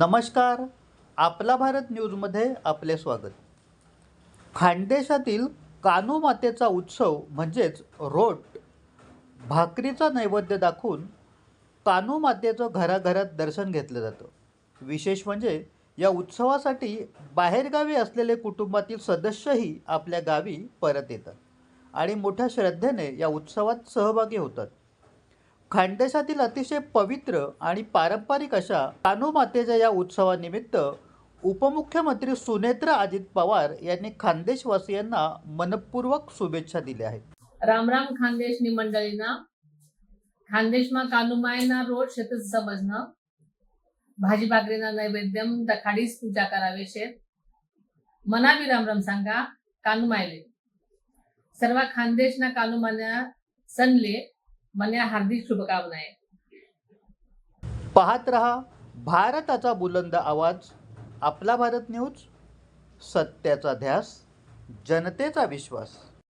नमस्कार. आपला भारत न्यूजमध्ये आपले स्वागत. खानदेशातील कान्हो मातेचा उत्सव म्हणजेच रोट भाकरीचा नैवेद्य दाखवून कान्हो मातेचं घराघरात दर्शन घेतलं जातं. विशेष म्हणजे या उत्सवासाठी बाहेरगावी असलेले कुटुंबातील सदस्यही आपल्या गावी परत येतात आणि मोठ्या श्रद्धेने या उत्सवात सहभागी होतात. खानदेशातील अतिशय पवित्र आणि पारंपरिक अशा कान्हो मातेच्या या उत्सवानिमित्त उपमुख्यमंत्री सुनेत्र अजित पवार यांनी खानदेशवासियांना मनपूर्वक शुभेच्छा दिल्या आहेत. राम राम खानदेशनी मंडळीना. खानदेशमा कानुमायना रोज शेतच समजणं भाजी भाकरीना नैवेद्यम दखाडीच पूजा करावे शेत मना बी राम राम सांगा कानुमायले. सर्व खानदेशना कानुमान्या सणले मन्या हार्दिक शुभकामनाए. पाहत रहा भारताचा बुलंद आवाज, आपला भारत न्यूज. सत्याचा ध्यास, जनतेचा विश्वास.